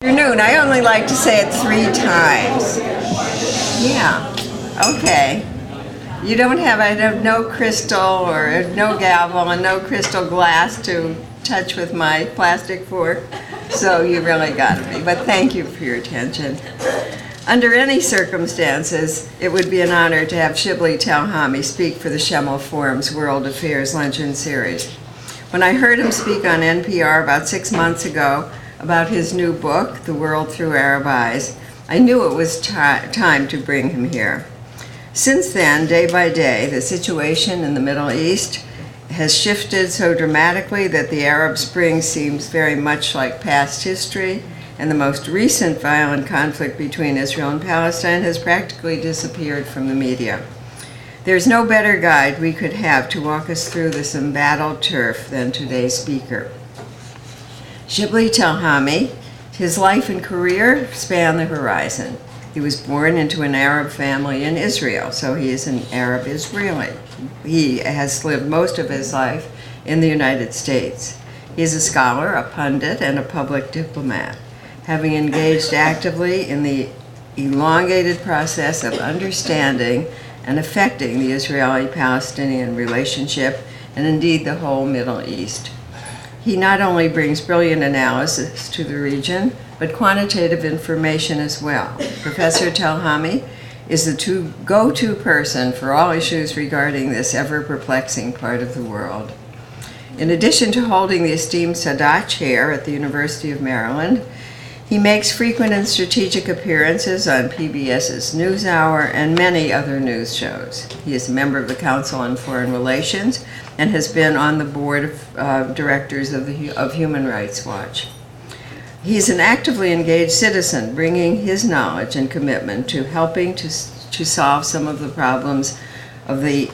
Afternoon. I only like to say it 3 times. Yeah. Okay. You don't have, I have no crystal or no gavel and no crystal glass to touch with my plastic fork, so you really got me. But thank you for your attention. Under any circumstances, it would be an honor to have Shibley Telhami speak for the Schemel Forum's World Affairs Luncheon Series. When I heard him speak on NPR about 6 months ago about his new book, The World Through Arab Eyes, I knew it was time to bring him here. Since then, day by day, the situation in the Middle East has shifted so dramatically that the Arab Spring seems very much like past history, and the most recent violent conflict between Israel and Palestine has practically disappeared from the media. There's no better guide we could have to walk us through this embattled turf than today's speaker. Shibley Telhami, his life and career span the horizon. He was born into an Arab family in Israel, so he is an Arab Israeli. He has lived most of his life in the United States. He is a scholar, a pundit, and a public diplomat, having engaged actively in the elongated process of understanding and affecting the Israeli-Palestinian relationship, and indeed the whole Middle East. He not only brings brilliant analysis to the region, but quantitative information as well. Professor Telhami is the go-to person for all issues regarding this ever-perplexing part of the world. In addition to holding the esteemed Sadat Chair at the University of Maryland, he makes frequent and strategic appearances on PBS's NewsHour and many other news shows. He is a member of the Council on Foreign Relations and has been on the board of directors of Human Rights Watch. He is an actively engaged citizen, bringing his knowledge and commitment to helping to solve some of the problems of the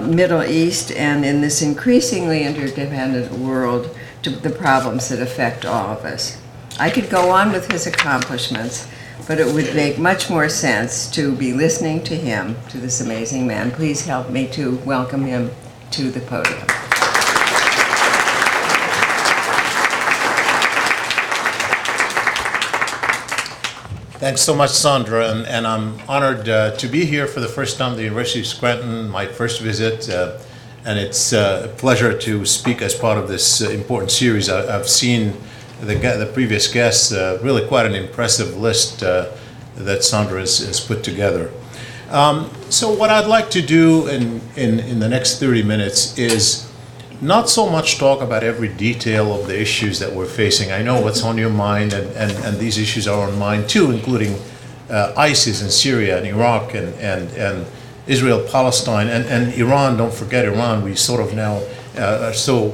Middle East and in this increasingly interdependent world, to the problems that affect all of us. I could go on with his accomplishments, but it would make much more sense to be listening to him, to this amazing man. Please help me to welcome him to the podium. Thanks so much, Sandra, and I'm honored to be here for the first time at the University of Scranton, my first visit, and it's a pleasure to speak as part of this important series. I've seen the previous guests, really quite an impressive list that Sandra has put together. So what I'd like to do in the next 30 minutes is not so much talk about every detail of the issues that we're facing. I know what's on your mind, and these issues are on mine too, including ISIS in Syria and Iraq and Israel, Palestine, and Iran. Don't forget Iran. We sort of now are so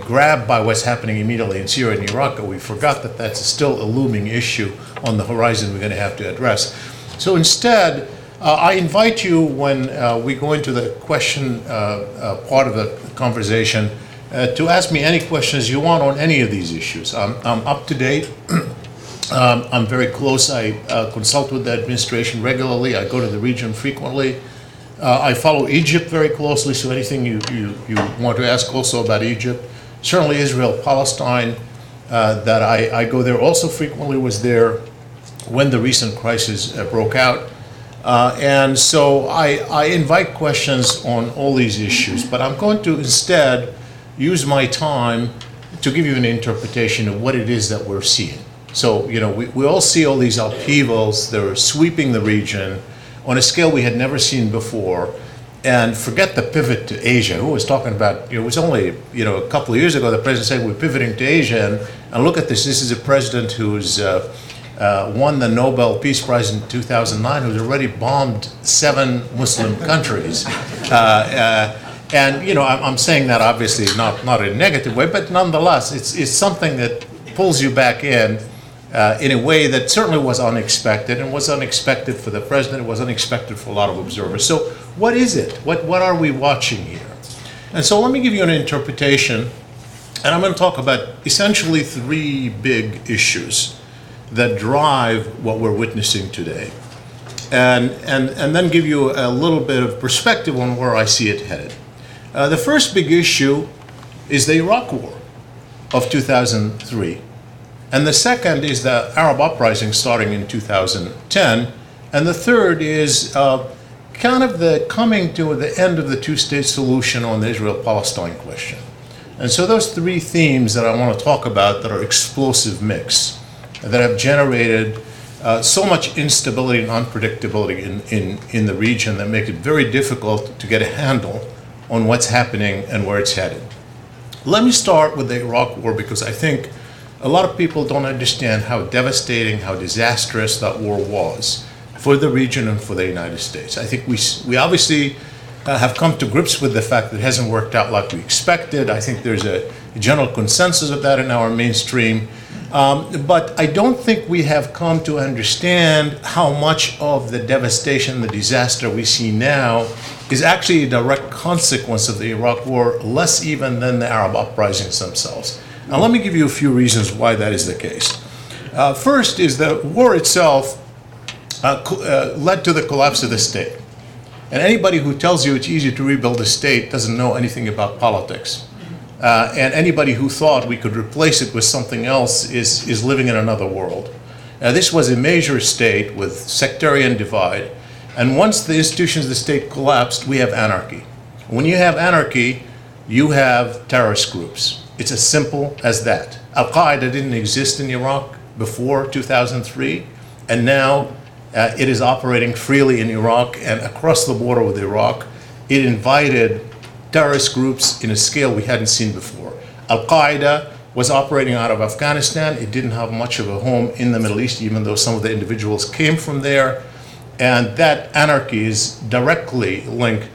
grabbed by what's happening immediately in Syria and Iraq that we forgot that that's still a looming issue on the horizon we're going to have to address. So instead, I invite you, when we go into the question part of the conversation, to ask me any questions you want on any of these issues. I'm up to date. I'm very close. I consult with the administration regularly. I go to the region frequently. I follow Egypt very closely, so anything you want to ask also about Egypt. Certainly Israel, Palestine, that I go there also frequently, was there when the recent crisis broke out. And so I invite questions on all these issues, but I'm going to instead use my time to give you an interpretation of what it is that we're seeing. So, you know, we all see all these upheavals that are sweeping the region on a scale we had never seen before. And forget the pivot to Asia. Who was talking about, it was only, a couple of years ago the president said we're pivoting to Asia, and look at this. This is a president who's won the Nobel Peace Prize in 2009, who's already bombed 7 Muslim countries. And I'm saying that obviously not in a negative way, but nonetheless, it's something that pulls you back in a way that certainly was unexpected, and was unexpected for the president. It was unexpected for a lot of observers. So what is it? What are we watching here? And so let me give you an interpretation, and I'm going to talk about essentially 3 big issues that drive what we're witnessing today, and then give you a little bit of perspective on where I see it headed. The first big issue is the Iraq War of 2003. And the second is the Arab uprising starting in 2010. And the third is kind of the coming to the end of the two-state solution on the Israel-Palestine question. And so those three themes that I want to talk about that are explosive mix, that have generated so much instability and unpredictability in the region that make it very difficult to get a handle on what's happening and where it's headed. Let me start with the Iraq War because I think a lot of people don't understand how devastating, how disastrous that war was for the region and for the United States. I think we obviously have come to grips with the fact that it hasn't worked out like we expected. I think there's a general consensus of that in our mainstream. But I don't think we have come to understand how much of the devastation, the disaster we see now is actually a direct consequence of the Iraq War, less even than the Arab uprisings themselves. Now let me give you a few reasons why that is the case. First is the war itself led to the collapse of the state. And anybody who tells you it's easy to rebuild a state doesn't know anything about politics. And anybody who thought we could replace it with something else is living in another world. This was a major state with sectarian divide. And once the institutions of the state collapsed, we have anarchy. When you have anarchy, you have terrorist groups. It's as simple as that. Al-Qaeda didn't exist in Iraq before 2003, and now it is operating freely in Iraq and across the border with Iraq. It invited terrorist groups in a scale we hadn't seen before. Al-Qaeda was operating out of Afghanistan. It didn't have much of a home in the Middle East, even though some of the individuals came from there. And that anarchy is directly linked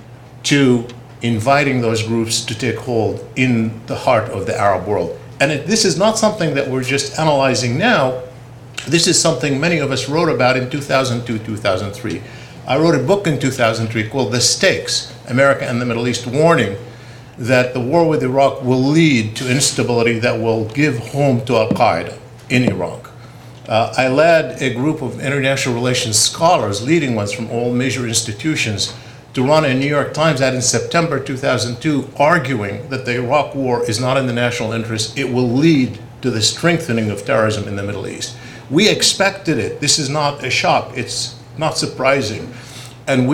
to inviting those groups to take hold in the heart of the Arab world. And this is not something that we're just analyzing now. This is something many of us wrote about in 2002, 2003. I wrote a book in 2003 called The Stakes, America and the Middle East, warning that the war with Iraq will lead to instability that will give home to Al-Qaeda in Iraq. I led a group of international relations scholars, leading ones from all major institutions, to run a New York Times ad in September 2002, arguing that the Iraq war is not in the national interest. It will lead to the strengthening of terrorism in the Middle East. We expected it. This is not a shock. It's not surprising. And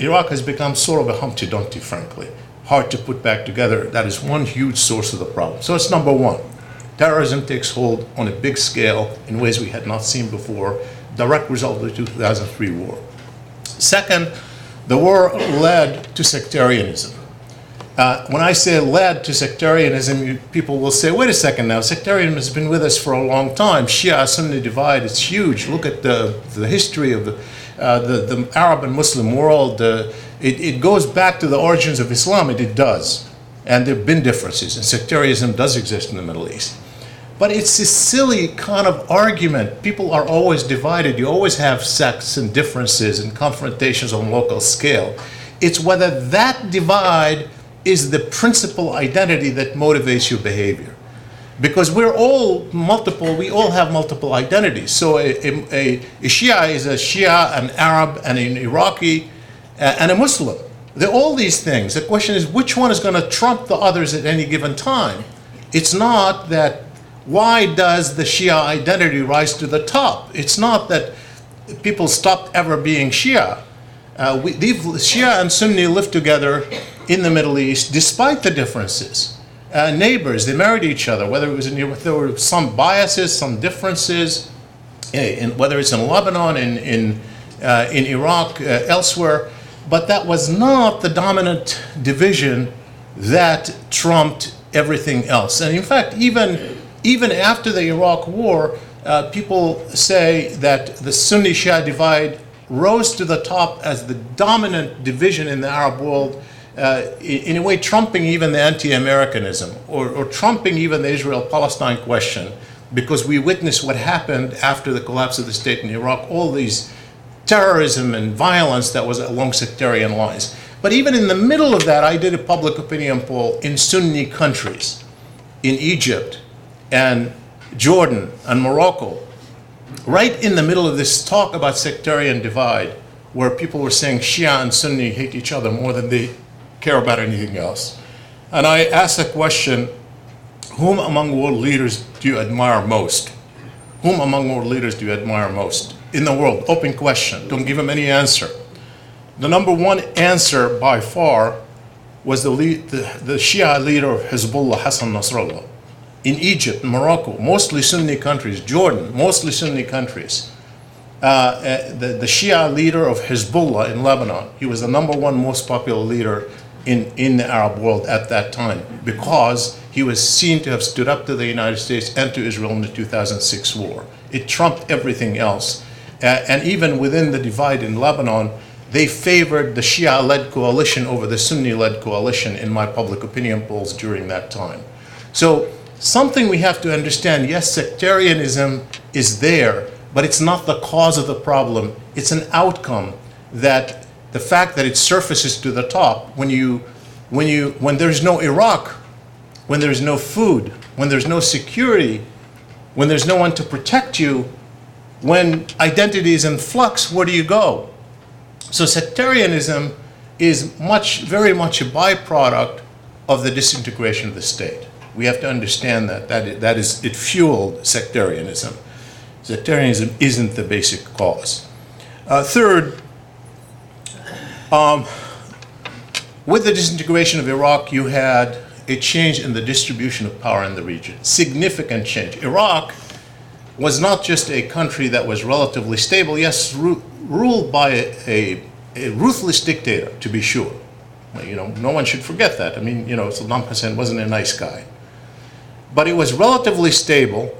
Iraq has become sort of a Humpty Dumpty, frankly. Hard to put back together. That is one huge source of the problem. So it's number one. Terrorism takes hold on a big scale in ways we had not seen before, direct result of the 2003 war. Second, the war led to sectarianism. When I say led to sectarianism, people will say, wait a second now, sectarianism has been with us for a long time. Shia-Sunni divide, it's huge. Look at the history of the Arab and Muslim world. It goes back to the origins of Islam, it does. And there have been differences, and sectarianism does exist in the Middle East. But it's a silly kind of argument. People are always divided. You always have sects and differences and confrontations on local scale. It's whether that divide is the principal identity that motivates your behavior. Because we're all multiple, we all have multiple identities. So a Shia is a Shia, an Arab, and an Iraqi, and a Muslim. They're all these things. The question is, which one is going to trump the others at any given time? It's not that, why does the Shia identity rise to the top? It's not that people stopped ever being Shia. Shia and Sunni lived together in the Middle East despite the differences. Neighbors, they married each other, whether it was there were some biases, some differences, whether it's in Lebanon, in Iraq, elsewhere. But that was not the dominant division that trumped everything else. And in fact, even after the Iraq War, people say that the Sunni-Shia divide rose to the top as the dominant division in the Arab world, in a way trumping even the anti-Americanism, or trumping even the Israel-Palestine question, because we witnessed what happened after the collapse of the state in Iraq, all these terrorism and violence that was along sectarian lines. But even in the middle of that, I did a public opinion poll in Sunni countries, in Egypt and Jordan and Morocco, right in the middle of this talk about sectarian divide, where people were saying Shia and Sunni hate each other more than they care about anything else. And I asked the question, whom among world leaders do you admire most? Whom among world leaders do you admire most in the world? Open question. Don't give him any answer. The number one answer by far was the Shia leader of Hezbollah, Hassan Nasrallah. In Egypt, Morocco, mostly Sunni countries, Jordan, mostly Sunni countries. The Shia leader of Hezbollah in Lebanon, he was the number one most popular leader in the Arab world at that time because he was seen to have stood up to the United States and to Israel in the 2006 war. It trumped everything else. And even within the divide in Lebanon, they favored the Shia-led coalition over the Sunni-led coalition in my public opinion polls during that time. So something we have to understand, yes, sectarianism is there, but it's not the cause of the problem. It's an outcome that the fact that it surfaces to the top when there's no Iraq, when there's no food, when there's no security, when there's no one to protect you, when identity is in flux, where do you go? So sectarianism is very much a byproduct of the disintegration of the state. We have to understand that it fueled sectarianism. Sectarianism isn't the basic cause. Third, with the disintegration of Iraq, you had a change in the distribution of power in the region. Significant change. Iraq was not just a country that was relatively stable, yes, ruled by a ruthless dictator, to be sure. You know, no one should forget that. I mean, you know, Saddam Hussein wasn't a nice guy. But it was relatively stable,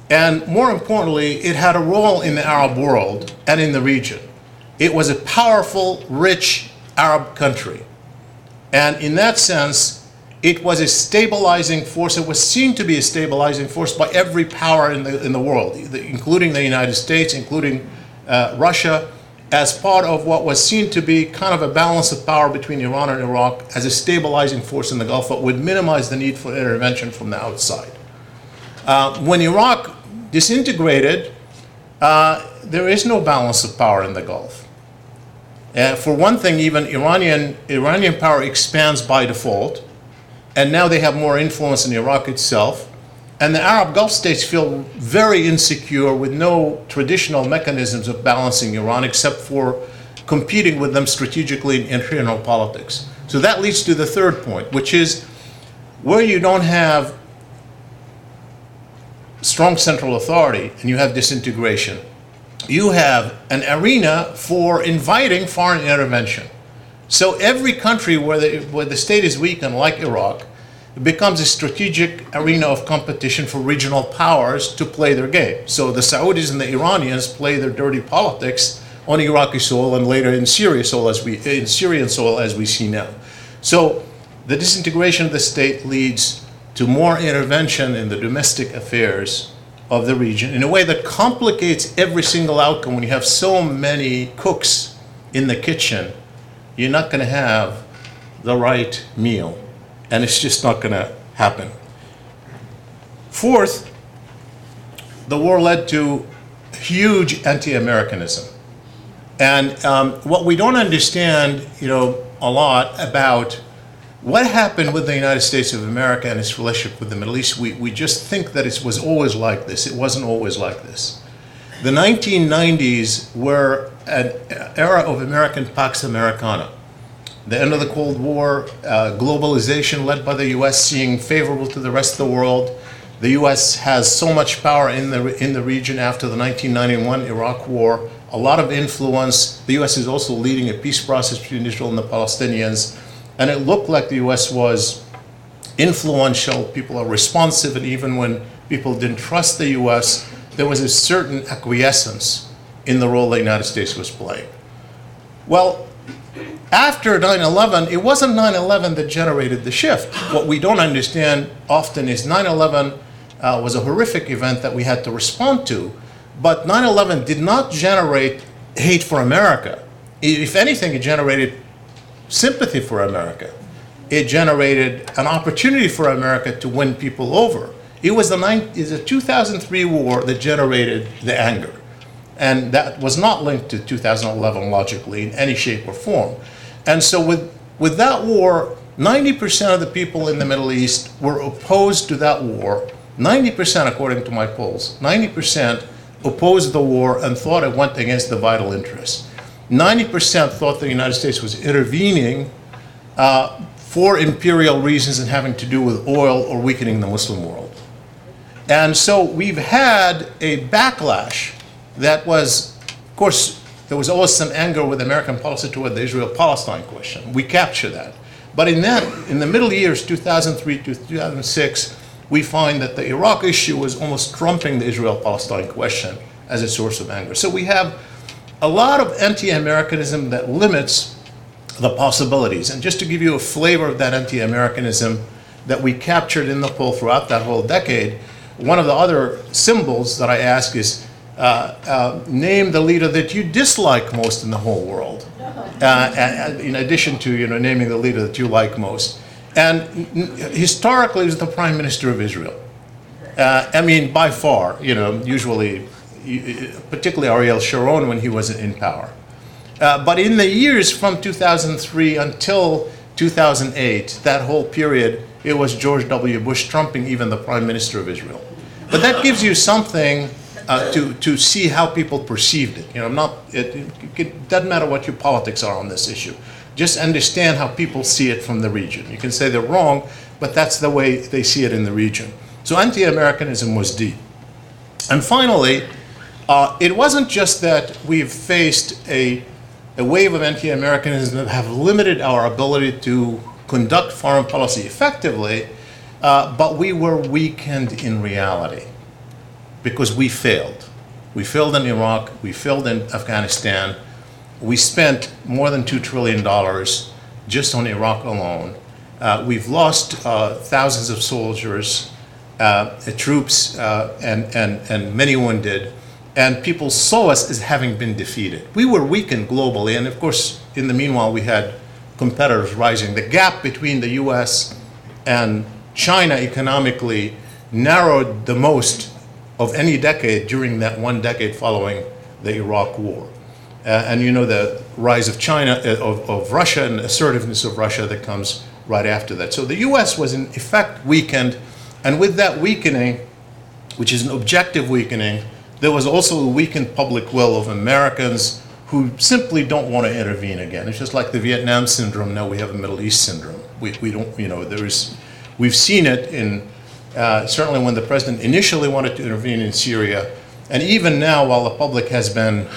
and more importantly, it had a role in the Arab world and in the region. It was a powerful, rich Arab country. And in that sense, it was a stabilizing force. It was seen to be a stabilizing force by every power in the world, including the United States, including Russia, as part of what was seen to be kind of a balance of power between Iran and Iraq as a stabilizing force in the Gulf that would minimize the need for intervention from the outside. When Iraq disintegrated, there is no balance of power in the Gulf. For one thing, even Iranian power expands by default, and now they have more influence in Iraq itself. And the Arab Gulf states feel very insecure with no traditional mechanisms of balancing Iran except for competing with them strategically in internal politics. So that leads to the third point, which is where you don't have strong central authority and you have disintegration, you have an arena for inviting foreign intervention. So every country where the state is weakened, like Iraq, it becomes a strategic arena of competition for regional powers to play their game. So the Saudis and the Iranians play their dirty politics on Iraqi soil and later in Syrian soil as we see now. So the disintegration of the state leads to more intervention in the domestic affairs of the region in a way that complicates every single outcome. When you have so many cooks in the kitchen, you're not going to have the right meal. And it's just not going to happen. Fourth, the war led to huge anti-Americanism. And what we don't understand, a lot about what happened with the United States of America and its relationship with the Middle East, we just think that it was always like this. It wasn't always like this. The 1990s were an era of American Pax Americana. The end of the Cold War, globalization led by the U.S. seeing favorable to the rest of the world. The U.S. has so much power in the region after the 1991 Iraq War, a lot of influence. The U.S. is also leading a peace process between Israel and the Palestinians. And it looked like the U.S. was influential. People are responsive, and even when people didn't trust the U.S., there was a certain acquiescence in the role the United States was playing. Well, after 9/11, it wasn't 9/11 that generated the shift. What we don't understand often is 9/11 was a horrific event that we had to respond to, but 9/11 did not generate hate for America. If anything, it generated sympathy for America. It generated an opportunity for America to win people over. It was the 2003 war that generated the anger. And that was not linked to 2011 logically in any shape or form. And so with that war, 90% of the people in the Middle East were opposed to that war 90%, according to my polls, 90% opposed the war and thought it went against the vital interests. 90% thought the United States was intervening for imperial reasons and having to do with oil or weakening the Muslim world. And so we've had a backlash that was, of course, there was always some anger with American policy toward the Israel-Palestine question. We capture that. But in the middle years, 2003 to 2006, we find that the Iraq issue was almost trumping the Israel-Palestine question as a source of anger. So we have a lot of anti-Americanism that limits the possibilities. And just to give you a flavor of that anti-Americanism that we captured in the poll throughout that whole decade, one of the other symbols that I ask is, name the leader that you dislike most in the whole world, in addition to naming the leader that you like most. And historically, it was the Prime Minister of Israel. I mean, by far, usually, particularly Ariel Sharon when he was in power. But in the years from 2003 until 2008, that whole period, it was George W. Bush trumping even the Prime Minister of Israel. But that gives you something to see how people perceived it. It doesn't matter what your politics are on this issue. Just understand how people see it from the region. You can say they're wrong, but that's the way they see it in the region. So anti-Americanism was deep. And finally, it wasn't just that we've faced a wave of anti-Americanism that have limited our ability to conduct foreign policy effectively, but we were weakened in reality because we failed. We failed in Iraq, we failed in Afghanistan. We spent more than $2 trillion just on Iraq alone. We've lost thousands of soldiers, troops, and many wounded. And people saw us as having been defeated. We were weakened globally, and of course, in the meanwhile, we had competitors rising. The gap between the US and China economically narrowed the most of any decade during that one decade following the Iraq War. And the rise of China, of Russia, and assertiveness of Russia that comes right after that. So the US was in effect weakened, and with that weakening, which is an objective weakening, there was also a weakened public will of Americans who simply don't want to intervene again. It's just like the Vietnam syndrome. Now we have a Middle East syndrome. We don't, we've seen it in, certainly when the president initially wanted to intervene in Syria. And even now, while the public has been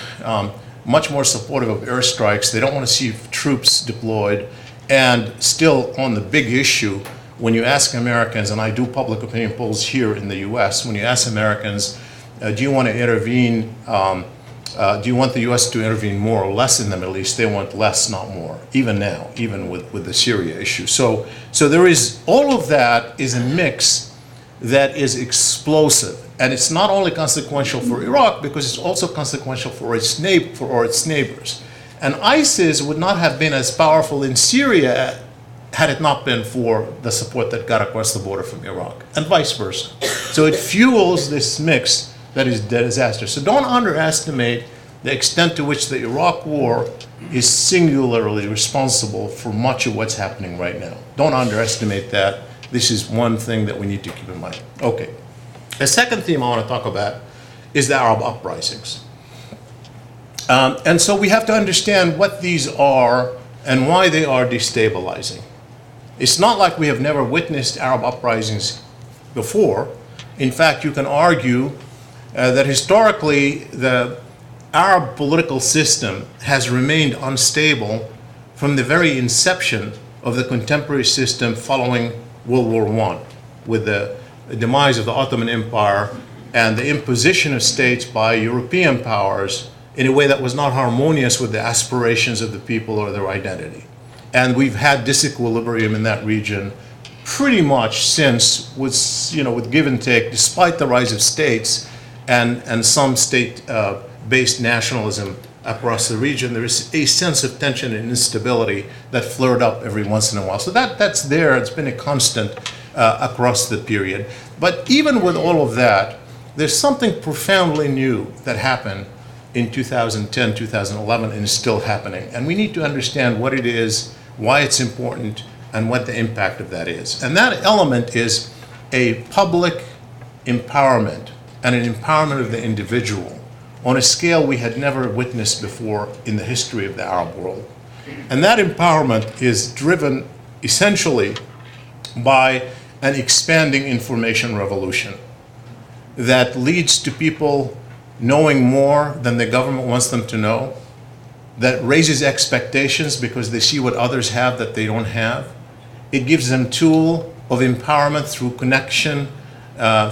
much more supportive of airstrikes, they don't want to see troops deployed. And still on the big issue, when you ask Americans, and I do public opinion polls here in the US, when you ask Americans, do you want to intervene, do you want the US to intervene more or less in the Middle East? They want less, not more, even now, even with the Syria issue. So there is, all of that is a mix that is explosive. And it's not only consequential for Iraq, because it's also consequential for its neighbors. And ISIS would not have been as powerful in Syria had it not been for the support that got across the border from Iraq, and vice versa. So it fuels this mix that is disaster. So don't underestimate the extent to which the Iraq War is singularly responsible for much of what's happening right now. Don't underestimate that. This is one thing that we need to keep in mind. Okay. The second theme I want to talk about is the Arab uprisings. And so we have to understand what these are and why they are destabilizing. It's not like we have never witnessed Arab uprisings before. In fact, you can argue that historically the Arab political system has remained unstable from the very inception of the contemporary system following World War I, with the demise of the Ottoman Empire and the imposition of states by European powers in a way that was not harmonious with the aspirations of the people or their identity. And we've had disequilibrium in that region pretty much since, with give and take, despite the rise of states and some state-based nationalism across the region. There is a sense of tension and instability that flared up every once in a while. So that's there. It's been a constant across the period. But even with all of that, there's something profoundly new that happened in 2010, 2011, and is still happening. And we need to understand what it is, why it's important, and what the impact of that is. And that element is a public empowerment and an empowerment of the individual on a scale we had never witnessed before in the history of the Arab world. And that empowerment is driven essentially by an expanding information revolution that leads to people knowing more than the government wants them to know, that raises expectations because they see what others have that they don't have. It gives them tool of empowerment through connection,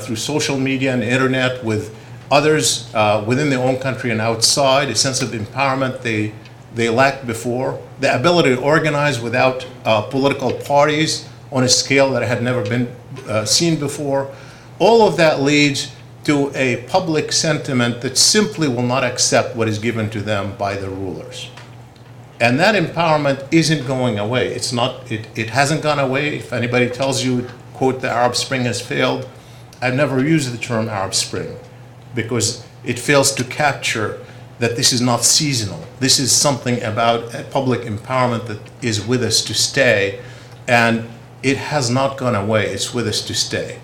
through social media and internet with others within their own country and outside, a sense of empowerment they lacked before, the ability to organize without political parties on a scale that had never been seen before. All of that leads to a public sentiment that simply will not accept what is given to them by the rulers. And that empowerment isn't going away. It hasn't gone away. If anybody tells you, quote, the Arab Spring has failed, I've never used the term Arab Spring because it fails to capture that this is not seasonal. This is something about public empowerment that is with us to stay, and it has not gone away. It's with us to stay.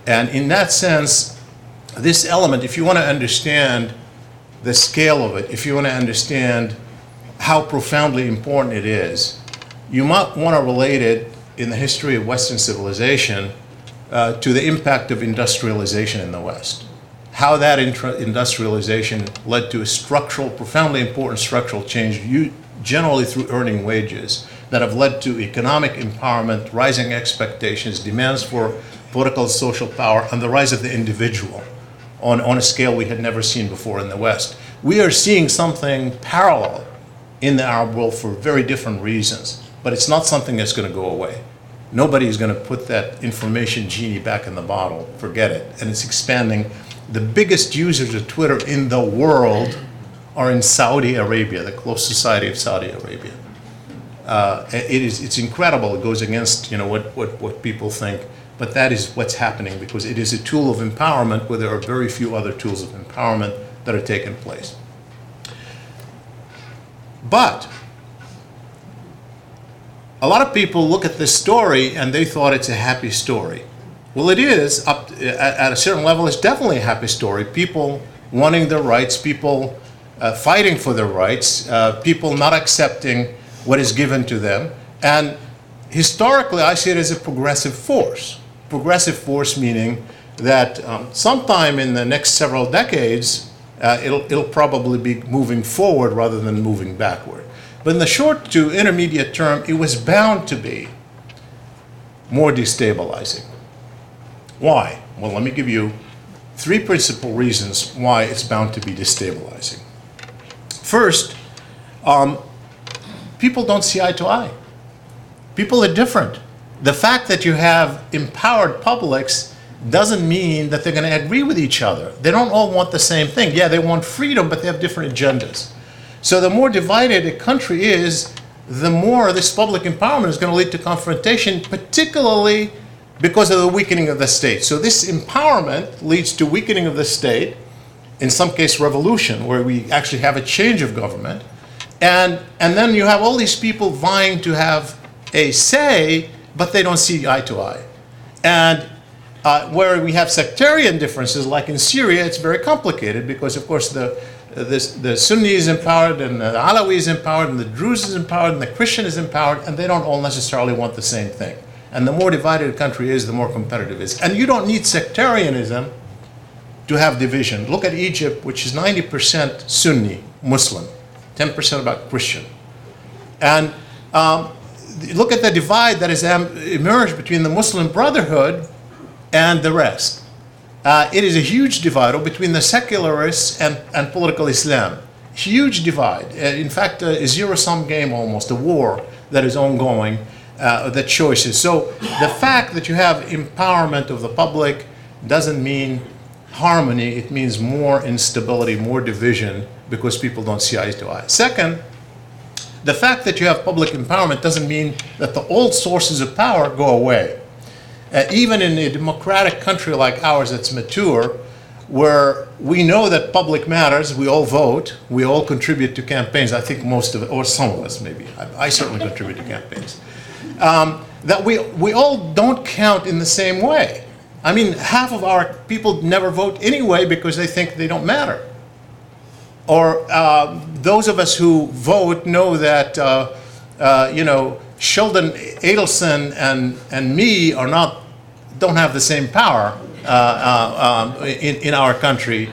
And in that sense, this element, if you want to understand the scale of it, if you want to understand how profoundly important it is, you might want to relate it in the history of Western civilization to the impact of industrialization in the West. How that industrialization led to a structural, profoundly important structural change, generally through earning wages, that have led to economic empowerment, rising expectations, demands for political and social power, and the rise of the individual on a scale we had never seen before in the West. We are seeing something parallel in the Arab world for very different reasons, but it's not something that's going to go away. Nobody is going to put that information genie back in the bottle. Forget it. And it's expanding. The biggest users of Twitter in the world are in Saudi Arabia, the close society of Saudi Arabia. It's incredible. It goes against what people think, but that is what's happening because it is a tool of empowerment where there are very few other tools of empowerment that are taking place. But a lot of people look at this story and they thought it's a happy story. Well, it is, at a certain level, it's definitely a happy story. People wanting their rights, people fighting for their rights, people not accepting what is given to them. And historically, I see it as a progressive force. Progressive force meaning that sometime in the next several decades, it'll probably be moving forward rather than moving backward. But in the short to intermediate term, it was bound to be more destabilizing. Why? Well, let me give you three principal reasons why it's bound to be destabilizing. First, people don't see eye to eye. People are different. The fact that you have empowered publics doesn't mean that they're going to agree with each other. They don't all want the same thing. Yeah, they want freedom, but they have different agendas. So the more divided a country is, the more this public empowerment is going to lead to confrontation, particularly because of the weakening of the state. So this empowerment leads to weakening of the state, in some case revolution, where we actually have a change of government. And then you have all these people vying to have a say, but they don't see eye to eye. And where we have sectarian differences, like in Syria, it's very complicated because, of course, the Sunni is empowered, and the Alawi is empowered, and the Druze is empowered, and the Christian is empowered, and they don't all necessarily want the same thing. And the more divided a country is, the more competitive it is. And you don't need sectarianism to have division. Look at Egypt, which is 90% Sunni Muslim, 10% about Christian. And look at the divide that has emerged between the Muslim Brotherhood and the rest. It is a huge divide between the secularists and political Islam. Huge divide. In fact, a zero-sum game almost, a war that is ongoing, the choices. So the fact that you have empowerment of the public doesn't mean harmony. It means more instability, more division, because people don't see eye to eye. Second, the fact that you have public empowerment doesn't mean that the old sources of power go away. Even in a democratic country like ours that's mature, where we know that public matters, we all vote, we all contribute to campaigns. I think most of it, or some of us maybe, I certainly contribute to campaigns. That we all don't count in the same way. I mean, half of our people never vote anyway because they think they don't matter. Or those of us who vote know that, you know, Sheldon Adelson and me don't have the same power in our country,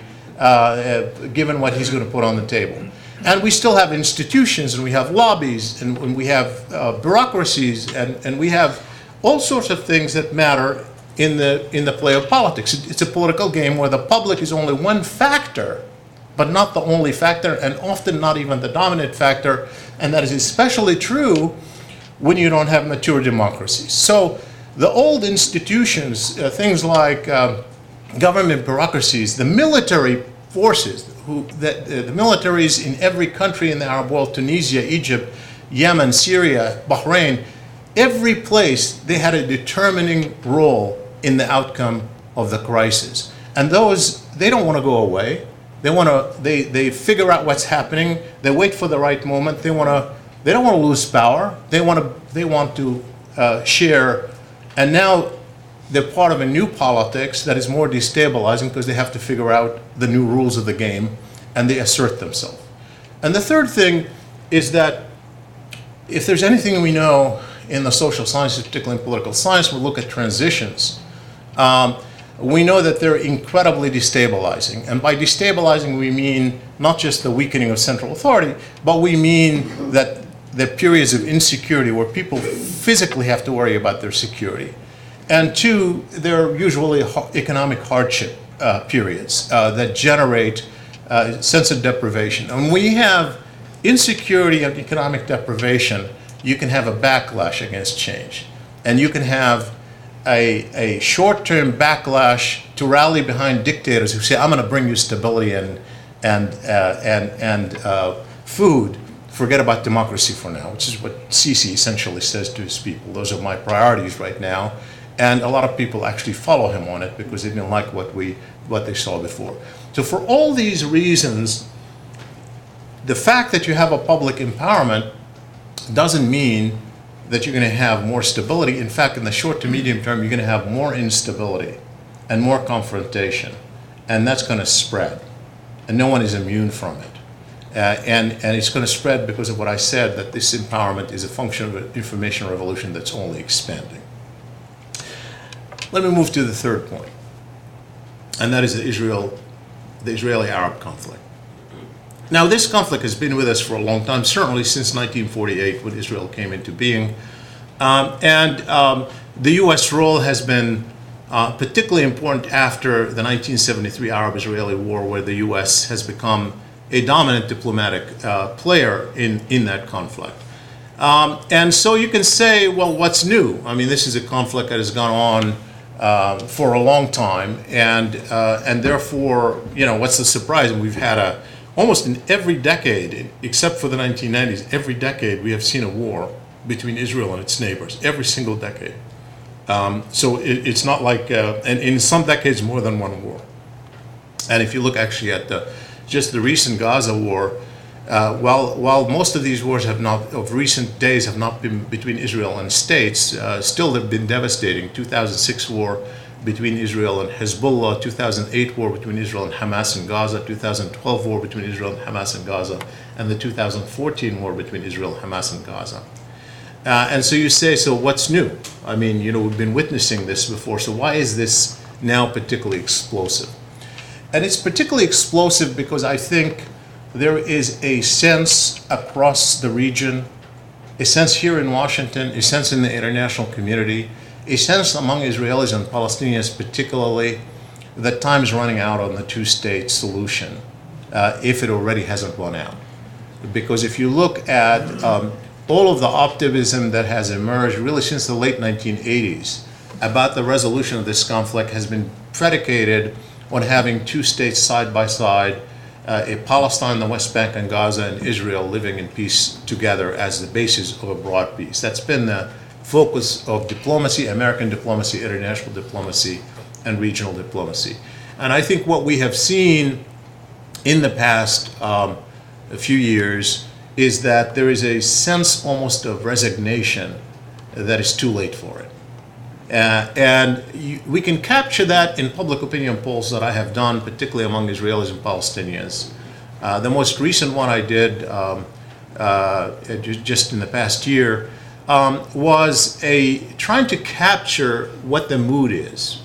given what he's going to put on the table. And we still have institutions, and we have lobbies, and we have bureaucracies, and we have all sorts of things that matter in the play of politics. It's a political game where the public is only one factor, but not the only factor, and often not even the dominant factor. And that is especially true when you don't have mature democracies. So the old institutions, things like government bureaucracies, the military forces, the militaries in every country in the Arab world, Tunisia, Egypt, Yemen, Syria, Bahrain, every place they had a determining role in the outcome of the crisis. And those, they don't want to go away. They figure out what's happening. They wait for the right moment. They don't want to lose power. They want to share. And now they're part of a new politics that is more destabilizing because they have to figure out the new rules of the game, and they assert themselves. And the third thing is that if there's anything we know in the social sciences, particularly in political science, we look at transitions. We know that they're incredibly destabilizing. And by destabilizing, we mean not just the weakening of central authority, but we mean that the periods of insecurity where people physically have to worry about their security. And two, they're usually economic hardship periods that generate sense of deprivation. And when you have insecurity and economic deprivation, you can have a backlash against change. And you can have a short-term backlash to rally behind dictators who say, I'm going to bring you stability and food. Forget about democracy for now, which is what Sisi essentially says to his people. Those are my priorities right now. And a lot of people actually follow him on it because they didn't like what they saw before. So for all these reasons, the fact that you have a public empowerment doesn't mean that you're going to have more stability. In fact, in the short to medium term, you're going to have more instability and more confrontation. And that's going to spread. And no one is immune from it. And it's going to spread because of what I said, that this empowerment is a function of an information revolution that's only expanding. Let me move to the third point, and that is the Israeli-Arab conflict. Now, this conflict has been with us for a long time, certainly since 1948 when Israel came into being. The U.S. role has been particularly important after the 1973 Arab-Israeli War, where the U.S. has become a dominant diplomatic player in that conflict. And so you can say, well, what's new? I mean, this is a conflict that has gone on for a long time, and therefore, you know, what's the surprise? And we've had almost in every decade, except for the 1990s, every decade we have seen a war between Israel and its neighbors, every single decade. So it's not like, and in some decades more than one war. And if you look actually at just the recent Gaza war, while most of these wars of recent days have not been between Israel and states, still they've been devastating. 2006 war between Israel and Hezbollah, 2008 war between Israel and Hamas and Gaza, 2012 war between Israel and Hamas and Gaza, and the 2014 war between Israel, Hamas, and Gaza. And so you say, so what's new? I mean, you know, we've been witnessing this before, so why is this now particularly explosive? And it's particularly explosive because I think there is a sense across the region, a sense here in Washington, a sense in the international community, a sense among Israelis and Palestinians particularly, that time's running out on the two-state solution, if it already hasn't run out. Because if you look at all of the optimism that has emerged really since the late 1980s about the resolution of this conflict has been predicated on having two states side by side, a Palestine, the West Bank, and Gaza, and Israel living in peace together as the basis of a broad peace. That's been the focus of diplomacy, American diplomacy, international diplomacy, and regional diplomacy. And I think what we have seen in the past a few years is that there is a sense almost of resignation that it's too late for it. We can capture that in public opinion polls that I have done, particularly among Israelis and Palestinians. The most recent one I did just in the past year was trying to capture what the mood is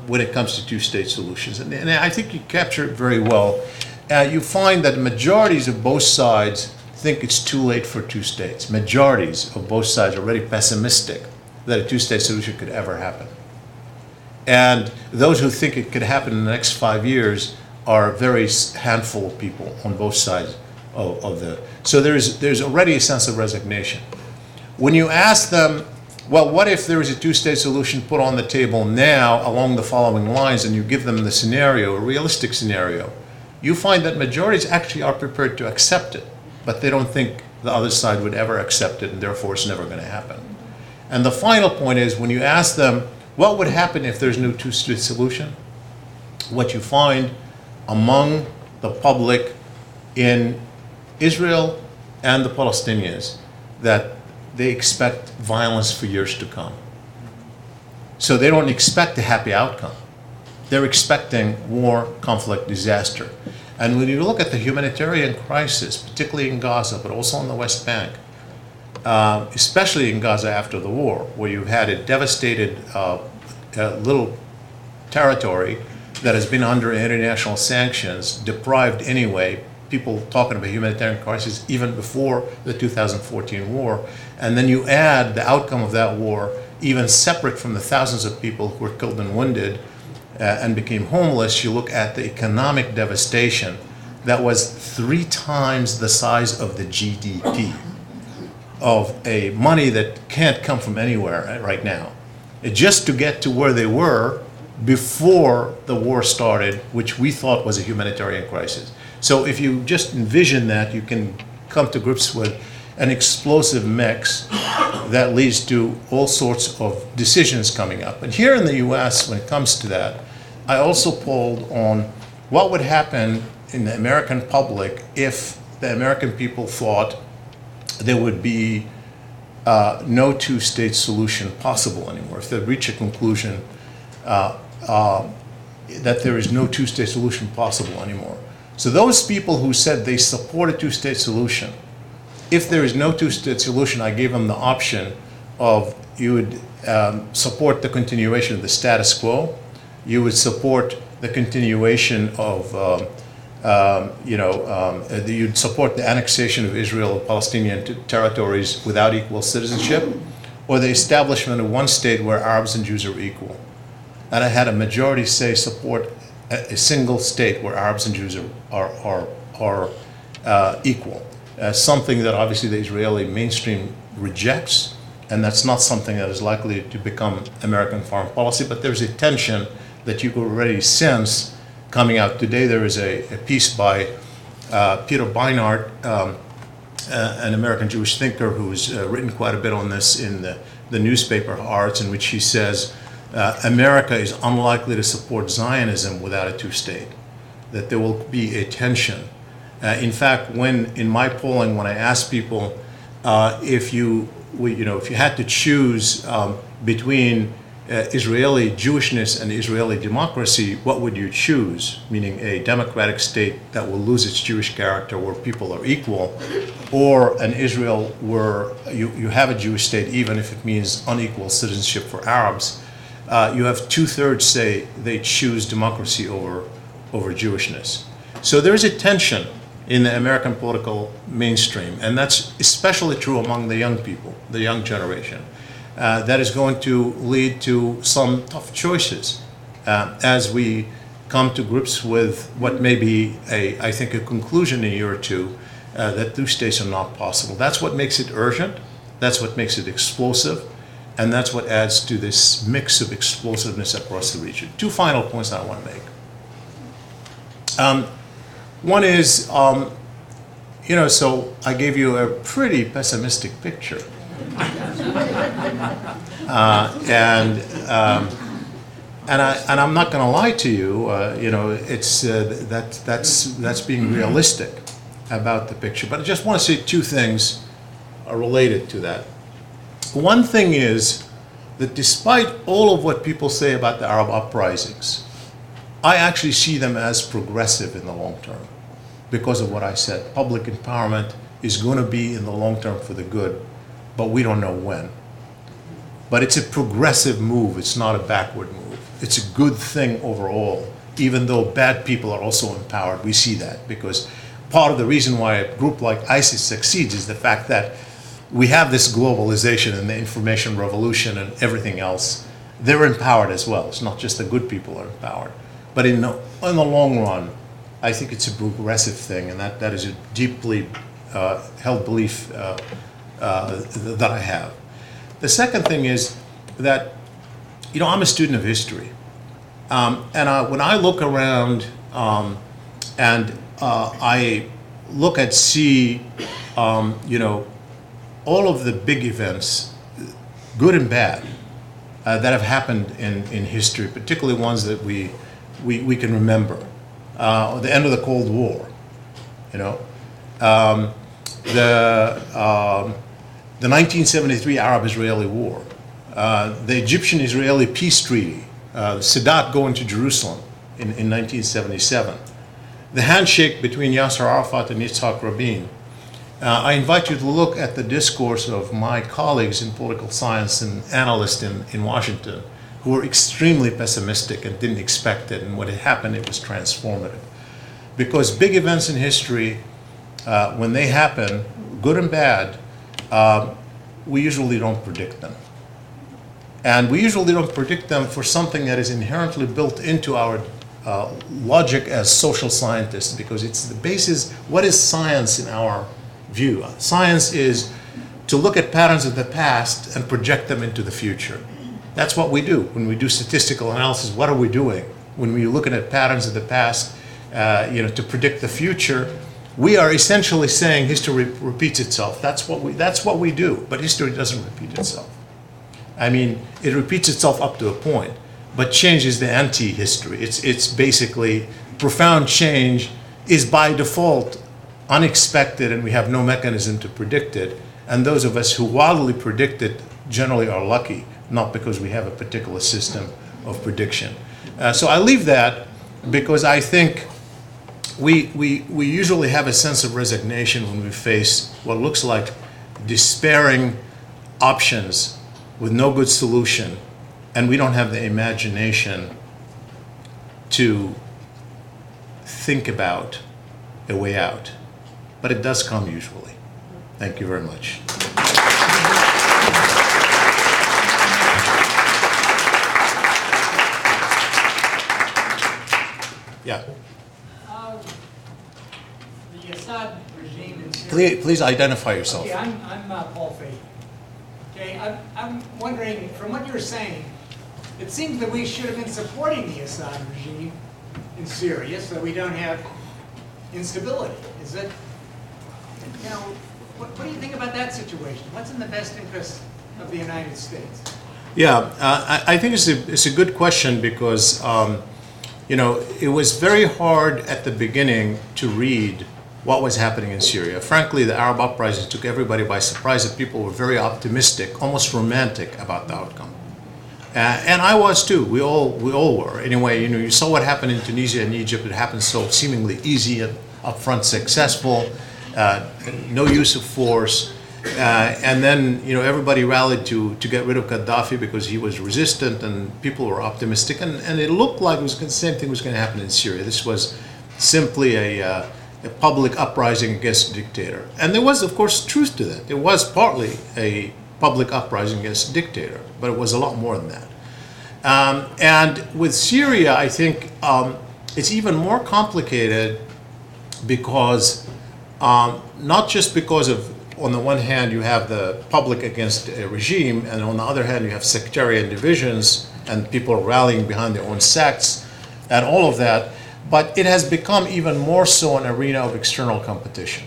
when it comes to two-state solutions. And I think you capture it very well. You find that majorities of both sides think it's too late for two states. Majorities of both sides are already pessimistic that a two-state solution could ever happen. And those who think it could happen in the next 5 years are a very handful of people on both sides of the... So there's already a sense of resignation. When you ask them, well, what if there is a two-state solution put on the table now along the following lines, and you give them the scenario, a realistic scenario, you find that majorities actually are prepared to accept it, but they don't think the other side would ever accept it, and therefore it's never going to happen. And the final point is, when you ask them, what would happen if there's no two-state solution? What you find among the public in Israel and the Palestinians, that they expect violence for years to come. So they don't expect a happy outcome. They're expecting war, conflict, disaster. And when you look at the humanitarian crisis, particularly in Gaza, but also on the West Bank, especially in Gaza after the war, where you've had a devastated little territory that has been under international sanctions, deprived anyway, people talking about humanitarian crisis even before the 2014 war, and then you add the outcome of that war, even separate from the thousands of people who were killed and wounded and became homeless, you look at the economic devastation that was 3 times the size of the GDP of a money that can't come from anywhere right now. Just to get to where they were before the war started, which we thought was a humanitarian crisis. So if you just envision that, you can come to grips with an explosive mix that leads to all sorts of decisions coming up. And here in the US, when it comes to that, I also polled on what would happen in the American public if the American people thought there would be no two-state solution possible anymore, if they reach a conclusion that there is no two-state solution possible anymore. So those people who said they support a two-state solution, if there is no two-state solution, I gave them the option of you would support the continuation of the status quo, you would support the continuation of, you'd support the annexation of Israel and Palestinian territories without equal citizenship, or the establishment of one state where Arabs and Jews are equal. And I had a majority say support a single state where Arabs and Jews are equal. Something that obviously the Israeli mainstream rejects, and that's not something that is likely to become American foreign policy, but there's a tension that you could already sense coming out. Today there is a piece by Peter Beinart, an American Jewish thinker who's written quite a bit on this in the newspaper Haaretz, in which he says America is unlikely to support Zionism without a two-state, that there will be a tension. In fact, in my polling, when I asked people if you had to choose between Israeli Jewishness and Israeli democracy, what would you choose? Meaning a democratic state that will lose its Jewish character, where people are equal, or an Israel where you have a Jewish state, even if it means unequal citizenship for Arabs. You have 2/3 say they choose democracy over Jewishness. So there is a tension in the American political mainstream, and that's especially true among the young people, the young generation. That is going to lead to some tough choices as we come to grips with what may be, I think, a conclusion in a year or two that two states are not possible. That's what makes it urgent. That's what makes it explosive. And that's what adds to this mix of explosiveness across the region. 2 final points that I want to make. One is, so I gave you a pretty pessimistic picture. And I'm not going to lie to you. It's that's being realistic about the picture. But I just want to say 2 things related to that. One thing is that despite all of what people say about the Arab uprisings, I actually see them as progressive in the long term because of what I said. Public empowerment is going to be in the long term for the good, but we don't know when. But it's a progressive move. It's not a backward move. It's a good thing overall, even though bad people are also empowered. We see that because part of the reason why a group like ISIS succeeds is the fact that we have this globalization and the information revolution and everything else. They're empowered as well. It's not just the good people are empowered. But in the long run, I think it's a progressive thing, and that is a deeply held belief that I have. The second thing is that, I'm a student of history. When I look around and I look at, all of the big events, good and bad, that have happened in history, particularly ones that we can remember. The end of the Cold War, the 1973 Arab-Israeli War, the Egyptian-Israeli peace treaty, Sadat going to Jerusalem in 1977, the handshake between Yasser Arafat and Yitzhak Rabin. I invite you to look at the discourse of my colleagues in political science and analysts in Washington who were extremely pessimistic and didn't expect it, and when it happened, it was transformative. Because big events in history, when they happen, good and bad, we usually don't predict them. And we usually don't predict them for something that is inherently built into our logic as social scientists, because it's the basis. What is science in our view? Science is to look at patterns of the past and project them into the future. That's what we do. When we do statistical analysis, what are we doing? When we're looking at patterns of the past, to predict the future, we are essentially saying history repeats itself. That's what we do, but history doesn't repeat itself. I mean, it repeats itself up to a point, but change is the anti-history. It's basically profound change is by default unexpected, and we have no mechanism to predict it. And those of us who wildly predict it generally are lucky, not because we have a particular system of prediction. So I leave that because I think we usually have a sense of resignation when we face what looks like despairing options with no good solution, and we don't have the imagination to think about a way out. But it does come usually. Thank you very much. Yeah. The Assad regime in Syria. Please identify yourself. Okay, I'm Paul Fahey. Okay, I'm wondering, from what you're saying, it seems that we should have been supporting the Assad regime in Syria so we don't have instability. Is it? Now, what do you think about that situation? What's in the best interest of the United States? Yeah, I think it's a good question because it was very hard at the beginning to read what was happening in Syria. Frankly, the Arab uprising took everybody by surprise, and people were very optimistic, almost romantic about the outcome. And I was too. We all were. Anyway, you saw what happened in Tunisia and Egypt. It happened so seemingly easy and upfront successful, no use of force. And then everybody rallied to get rid of Gaddafi because he was resistant, and people were optimistic, and it looked like the same thing was going to happen in Syria. This was simply a public uprising against a dictator, and there was, of course, truth to that. It was partly a public uprising against a dictator, but it was a lot more than that. And with Syria, I think it's even more complicated because not just because of, on the one hand, you have the public against a regime, and on the other hand, you have sectarian divisions and people rallying behind their own sects and all of that, but it has become even more so an arena of external competition.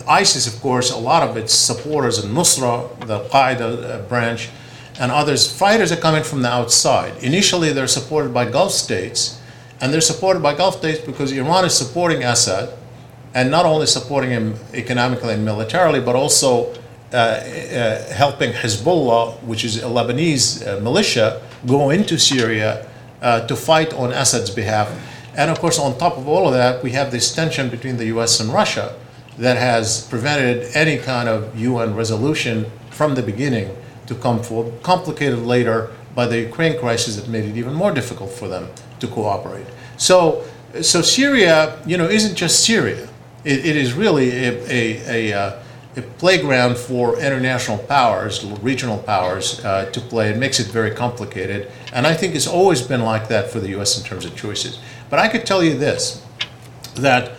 ISIS, of course, a lot of its supporters in Nusra, the Qaeda branch, and others, fighters are coming from the outside. Initially, they're supported by Gulf states, and they're supported by Gulf states because Iran is supporting Assad, and not only supporting him economically and militarily, but also helping Hezbollah, which is a Lebanese militia, go into Syria to fight on Assad's behalf. And of course, on top of all of that, we have this tension between the US and Russia that has prevented any kind of UN resolution from the beginning to come forward, complicated later by the Ukraine crisis that made it even more difficult for them to cooperate. So Syria, isn't just Syria. It is really a playground for international powers, regional powers to play. It makes it very complicated. And I think it's always been like that for the US in terms of choices. But I could tell you this, that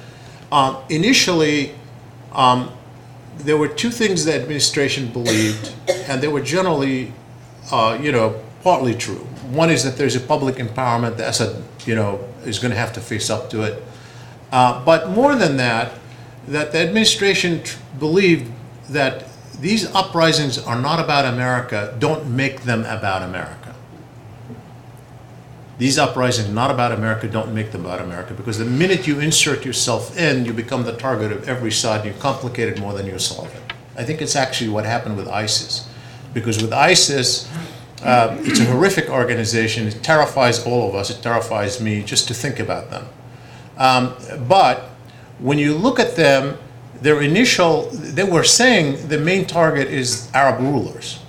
initially there were two things the administration believed, and they were generally, partly true. One is that there's a public empowerment that Assad, is going to have to face up to it. But more than that, that the administration believed that these uprisings are not about America, don't make them about America. These uprisings are not about America, don't make them about America, because the minute you insert yourself in, you become the target of every side, and you complicate it more than you solve it. I think it's actually what happened with ISIS. Because with ISIS, it's a horrific organization. It terrifies all of us. It terrifies me just to think about them. But when you look at them, they were saying the main target is Arab rulers,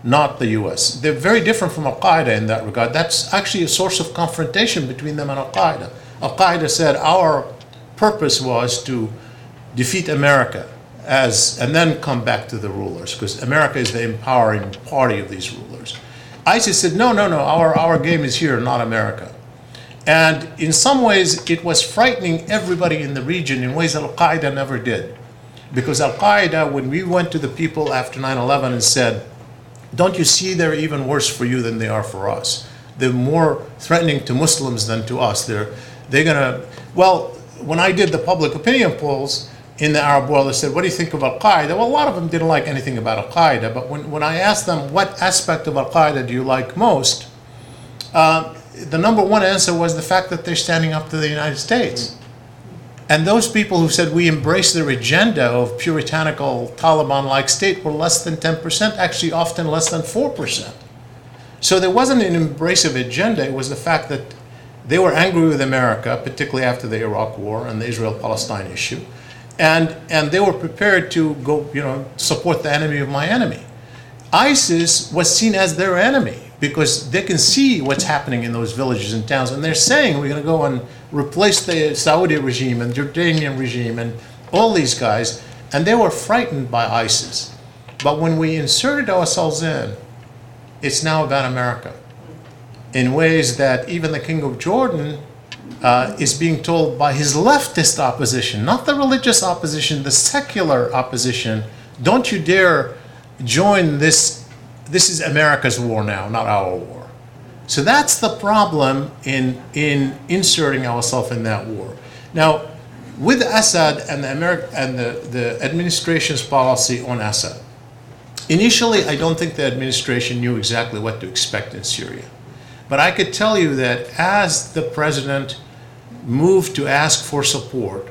not the US. They're very different from Al-Qaeda in that regard. That's actually a source of confrontation between them and Al-Qaeda. Al-Qaeda said our purpose was to defeat America and then come back to the rulers, because America is the empowering party of these rulers. ISIS said, no, our game is here, not America. And in some ways, it was frightening everybody in the region in ways that Al-Qaeda never did. Because Al-Qaeda, when we went to the people after 9/11 and said, don't you see they're even worse for you than they are for us? They're more threatening to Muslims than to us. They're gonna, well, when I did the public opinion polls in the Arab world, I said, what do you think of Al-Qaeda? Well, a lot of them didn't like anything about Al-Qaeda, but when I asked them, what aspect of Al-Qaeda do you like most? The number one answer was the fact that they're standing up to the United States. And those people who said we embrace their agenda of puritanical Taliban-like state were less than 10%, actually often less than 4%. So there wasn't an embracive agenda, it was the fact that they were angry with America, particularly after the Iraq War and the Israel-Palestine issue. And they were prepared to go, support the enemy of my enemy. ISIS was seen as their enemy because they can see what's happening in those villages and towns, and they're saying we're going to go and replace the Saudi regime and Jordanian regime and all these guys, and they were frightened by ISIS. But when we inserted ourselves in, it's now about America in ways that even the King of Jordan is being told by his leftist opposition, not the religious opposition, the secular opposition, don't you dare join this. This is America's war now, not our war. So that's the problem in inserting ourselves in that war. Now, with Assad and the administration's policy on Assad, initially I don't think the administration knew exactly what to expect in Syria. But I could tell you that as the president moved to ask for support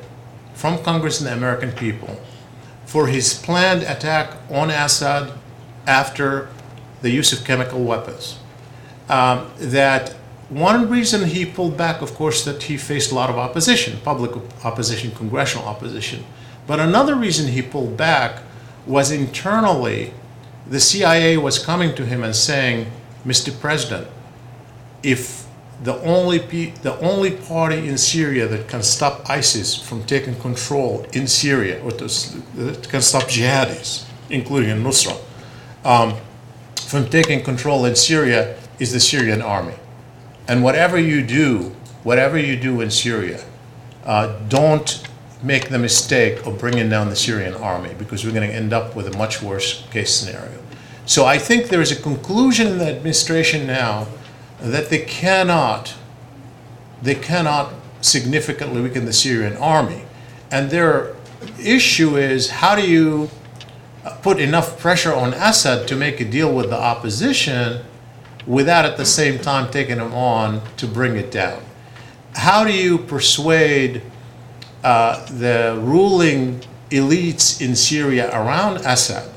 from Congress and the American people for his planned attack on Assad after the use of chemical weapons, that one reason he pulled back, of course, that he faced a lot of opposition, public opposition, congressional opposition. But another reason he pulled back was internally, the CIA was coming to him and saying, Mr. President, if the only party in Syria that can stop ISIS from taking control in Syria, or that can stop jihadis, including al-Nusra, from taking control in Syria is the Syrian army. And whatever you do in Syria, don't make the mistake of bringing down the Syrian army, because we're going to end up with a much worse case scenario. So I think there is a conclusion in the administration now that they cannot significantly weaken the Syrian army. And their issue is, how do you put enough pressure on Assad to make a deal with the opposition without at the same time taking him on to bring it down? How do you persuade the ruling elites in Syria around Assad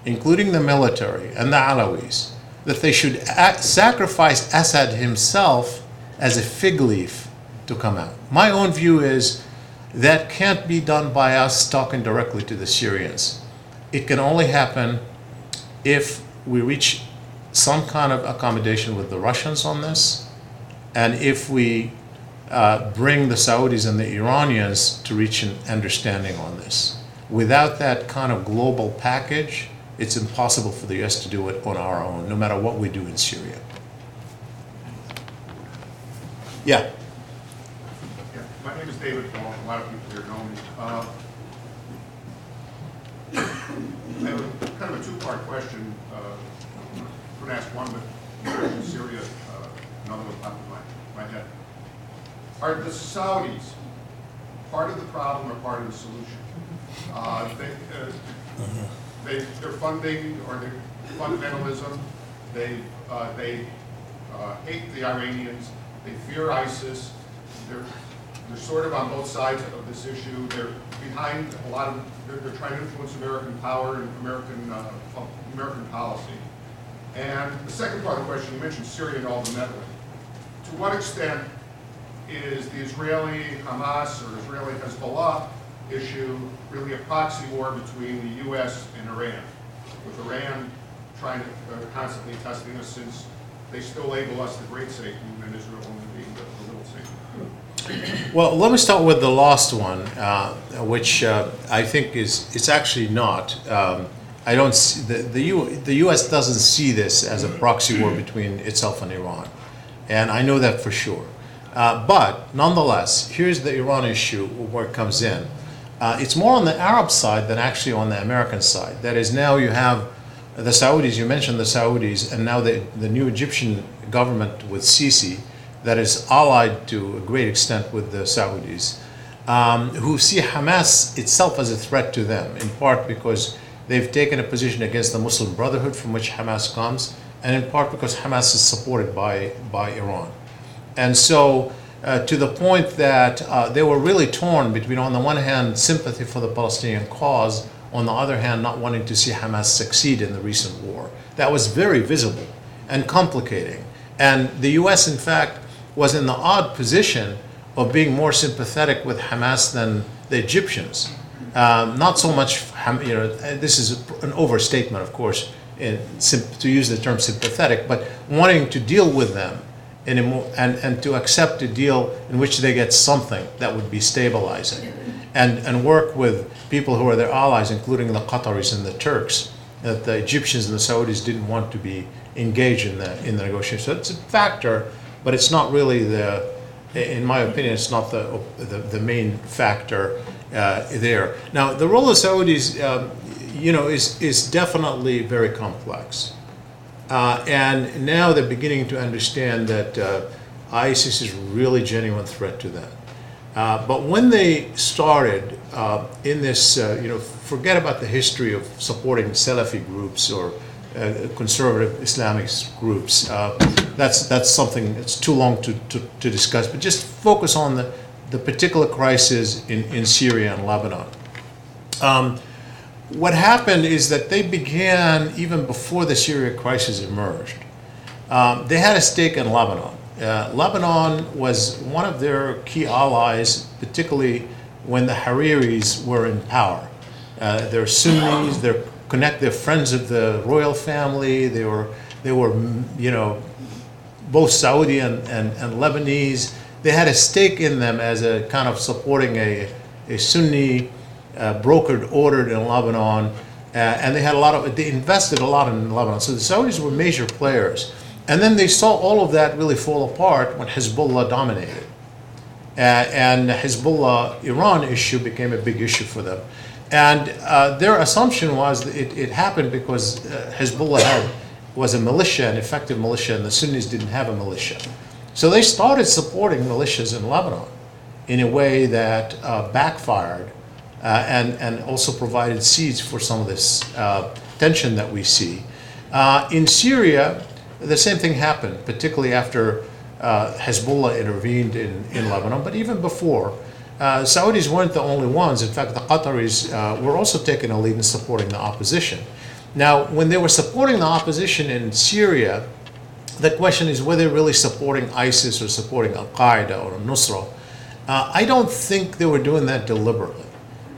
including the military and the Alawis, that they should sacrifice Assad himself as a fig leaf to come out. My own view is that can't be done by us talking directly to the Syrians. It can only happen if we reach some kind of accommodation with the Russians on this, and if we bring the Saudis and the Iranians to reach an understanding on this. Without that kind of global package, it's impossible for the US to do it on our own, no matter what we do in Syria. Yeah. My name is David Paul. A lot of people here know me. I have a kind of a two-part question. I'm going to ask one, but in Syria, another one popped in my head. Are the Saudis part of the problem or part of the solution? They're funding or their fundamentalism. They hate the Iranians. They fear ISIS. They're sort of on both sides of this issue. They're behind a lot of. They're trying to influence American power and American policy. And the second part of the question, you mentioned Syria and all the meddling. To what extent is the Israeli Hamas or Israeli Hezbollah issue really a proxy war between the U.S. and Iran, with Iran trying to constantly testing us, since they still label us the great Satan and Israel only being the little Satan? Well, let me start with the last one, which I think it's actually not. I don't see, the U.S. doesn't see this as a proxy war between itself and Iran, and I know that for sure. But nonetheless, here's the Iran issue where it comes in. It's more on the Arab side than actually on the American side. That is, now you have the Saudis, you mentioned the Saudis, and now the new Egyptian government with Sisi that is allied to a great extent with the Saudis, who see Hamas itself as a threat to them, in part because they've taken a position against the Muslim Brotherhood from which Hamas comes, and in part because Hamas is supported by Iran. And so, to the point that they were really torn between, on the one hand, sympathy for the Palestinian cause, on the other hand, not wanting to see Hamas succeed in the recent war. That was very visible and complicating. And the US, in fact, was in the odd position of being more sympathetic with Hamas than the Egyptians. Not so much, this is an overstatement, of course, to use the term sympathetic, but wanting to deal with them and to accept a deal in which they get something that would be stabilizing, and work with people who are their allies, including the Qataris and the Turks, that the Egyptians and the Saudis didn't want to be engaged in the negotiations. So it's a factor, but it's not really in my opinion, it's not the main factor there. Now, the role of Saudis, is definitely very complex. And now they're beginning to understand that ISIS is really a genuine threat to them. But when they started in this, forget about the history of supporting Salafi groups or conservative Islamic groups. That's something that's too long to discuss. But just focus on the particular crisis in Syria and Lebanon. What happened is that they began, even before the Syria crisis emerged, they had a stake in Lebanon. Lebanon was one of their key allies, particularly when the Hariris were in power. They're Sunnis, they're friends of the royal family, they were both Saudi and Lebanese. They had a stake in them as a kind of supporting a Sunni brokered order in Lebanon, and they invested a lot in Lebanon. So the Saudis were major players. And then they saw all of that really fall apart when Hezbollah dominated. And the Hezbollah-Iran issue became a big issue for them. And their assumption was that it happened because Hezbollah was a militia, an effective militia, and the Sunnis didn't have a militia. So they started supporting militias in Lebanon in a way that backfired and also provided seeds for some of this tension that we see. In Syria, the same thing happened, particularly after Hezbollah intervened in Lebanon, but even before. Saudis weren't the only ones. In fact, the Qataris were also taking a lead in supporting the opposition. Now, when they were supporting the opposition in Syria, the question is whether they're really supporting ISIS or supporting Al-Qaeda or Nusra. I don't think they were doing that deliberately.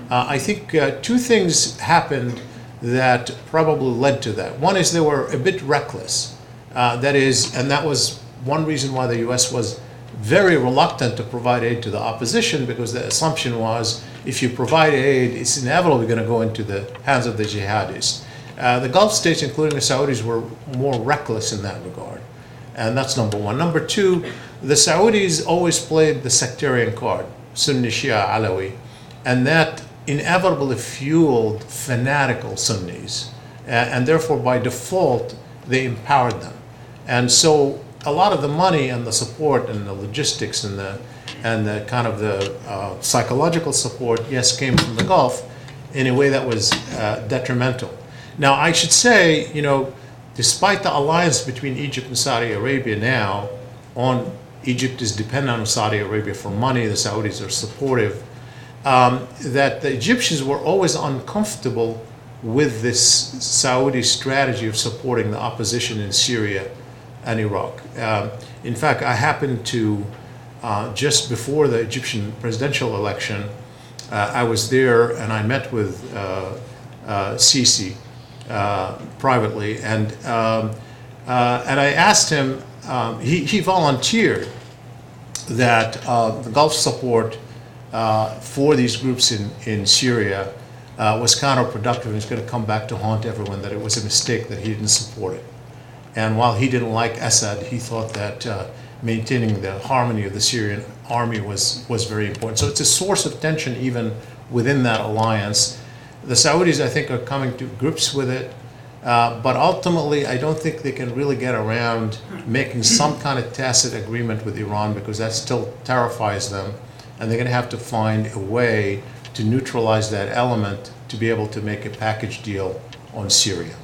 I think two things happened that probably led to that. One is they were a bit reckless. That is, and that was one reason why the U.S. was very reluctant to provide aid to the opposition, because the assumption was if you provide aid, it's inevitably going to go into the hands of the jihadists. The Gulf states, including the Saudis, were more reckless in that regard. And that's number one. Number two, the Saudis always played the sectarian card, Sunni, Shia, Alawi, and that inevitably fueled fanatical Sunnis. And therefore, by default, they empowered them. And so a lot of the money and the support and the logistics and the kind of the psychological support, yes, came from the Gulf in a way that was detrimental. Now, I should say, you know, despite the alliance between Egypt and Saudi Arabia now, Egypt is dependent on Saudi Arabia for money, the Saudis are supportive, that the Egyptians were always uncomfortable with this Saudi strategy of supporting the opposition in Syria and Iraq. In fact, I happened to, just before the Egyptian presidential election, I was there and I met with Sisi privately, and I asked him, he volunteered that the Gulf support for these groups in Syria was counterproductive and it's going to come back to haunt everyone, that it was a mistake that he didn't support it. And while he didn't like Assad, he thought that maintaining the harmony of the Syrian army was very important. So it's a source of tension even within that alliance. The Saudis, I think, are coming to grips with it, but ultimately I don't think they can really get around making some kind of tacit agreement with Iran, because that still terrifies them, and they're going to have to find a way to neutralize that element to be able to make a package deal on Syria.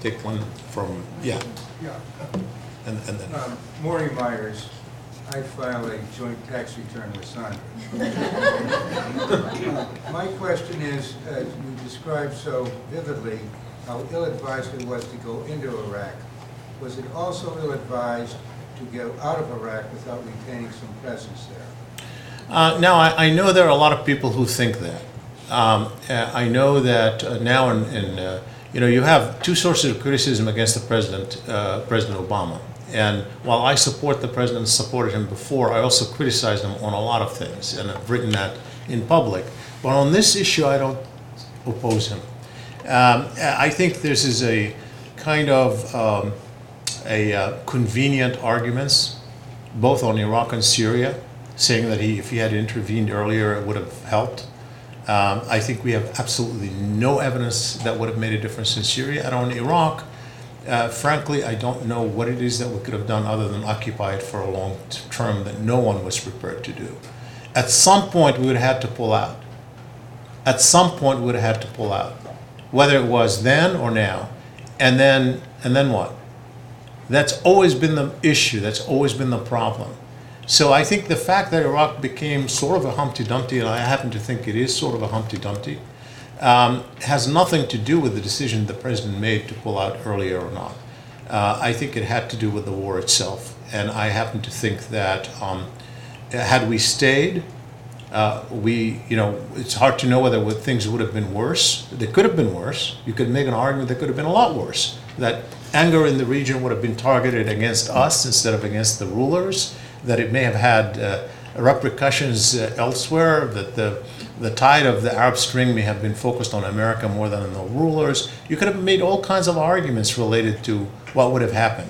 Take one from, yeah. Yeah. And then. Maury Myers, I file a joint tax return with Sandra. My question is, you described so vividly how ill-advised it was to go into Iraq. Was it also ill-advised to go out of Iraq without retaining some presence there? Now, I know there are a lot of people who think that. I know that now you know, you have two sources of criticism against the president, President Obama. And while I support the president, supported him before, I also criticized him on a lot of things, and I've written that in public. But on this issue, I don't oppose him. I think this is a kind of convenient arguments, both on Iraq and Syria, saying that if he had intervened earlier, it would have helped. I think we have absolutely no evidence that would have made a difference in Syria. And on Iraq, frankly, I don't know what it is that we could have done other than occupy it for a long term that no one was prepared to do. At some point, we would have had to pull out. At some point, we would have had to pull out, whether it was then or now. And then what? That's always been the issue. That's always been the problem. So I think the fact that Iraq became sort of a Humpty Dumpty, and I happen to think it is sort of a Humpty Dumpty, has nothing to do with the decision the president made to pull out earlier or not. I think it had to do with the war itself. And I happen to think that had we stayed, it's hard to know whether things would have been worse. They could have been worse. You could make an argument they could have been a lot worse. That anger in the region would have been targeted against us instead of against the rulers. That it may have had repercussions elsewhere, that the tide of the Arab Spring may have been focused on America more than on the rulers. You could have made all kinds of arguments related to what would have happened.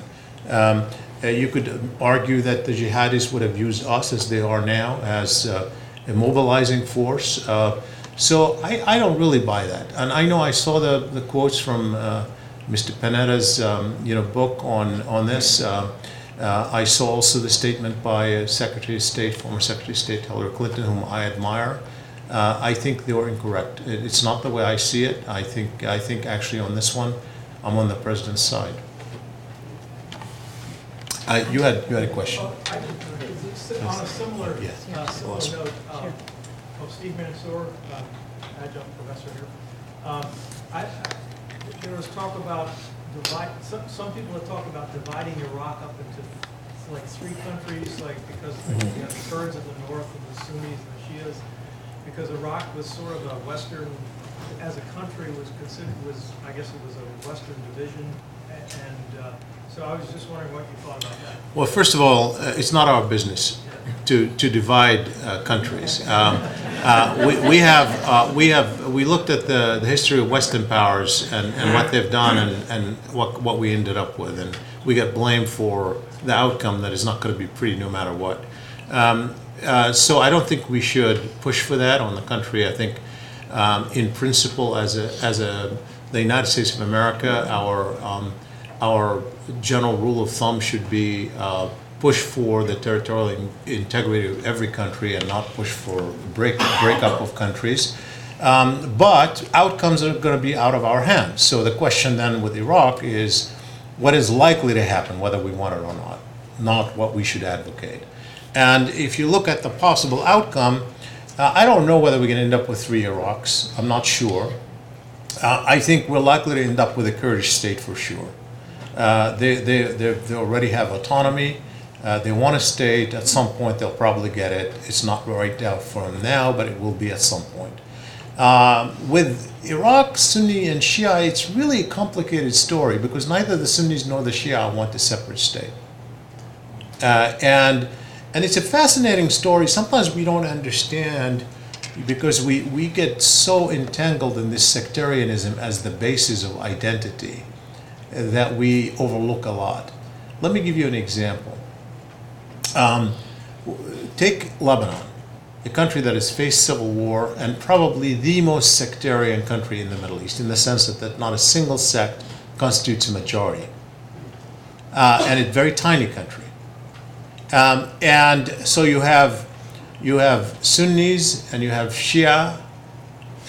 You could argue that the jihadis would have used us as they are now as a mobilizing force. So I don't really buy that. And I know I saw the quotes from Mr. Panetta's book on this. I saw also the statement by Secretary of State, former Secretary of State Hillary Clinton, whom I admire. I think they were incorrect. It's not the way I see it. I think actually on this one, I'm on the president's side. You had a question. On a similar note, Steve Mansour, adjunct professor here. There was talk about some people have talked about dividing Iraq up into like 3 countries, like because you have the Kurds in the north and the Sunnis and the Shias, because Iraq was sort of a Western, as a country I guess it was a Western division, and so I was just wondering what you thought about that. Well, first of all, it's not our business to divide countries. We looked at the history of Western powers and what they've done and what we ended up with, and we get blamed for the outcome that is not going to be pretty no matter what. So I don't think we should push for that on the country. I think, in principle, as the United States of America, our general rule of thumb should be push for the territorial integrity of every country and not push for breakup of countries. But outcomes are going to be out of our hands. So the question then with Iraq is, what is likely to happen, whether we want it or not what we should advocate. And if you look at the possible outcome, I don't know whether we can end up with 3 Iraqs. I'm not sure. I think we're likely to end up with a Kurdish state for sure. They already have autonomy. They want a state. At some point, they'll probably get it. It's not right out for them now, but it will be at some point. With Iraq, Sunni and Shia, it's really a complicated story because neither the Sunnis nor the Shia want a separate state. And it's a fascinating story. Sometimes we don't understand because we get so entangled in this sectarianism as the basis of identity that we overlook a lot. Let me give you an example. Take Lebanon, a country that has faced civil war and probably the most sectarian country in the Middle East, in the sense that not a single sect constitutes a majority. And a very tiny country. And so you have Sunnis and you have Shia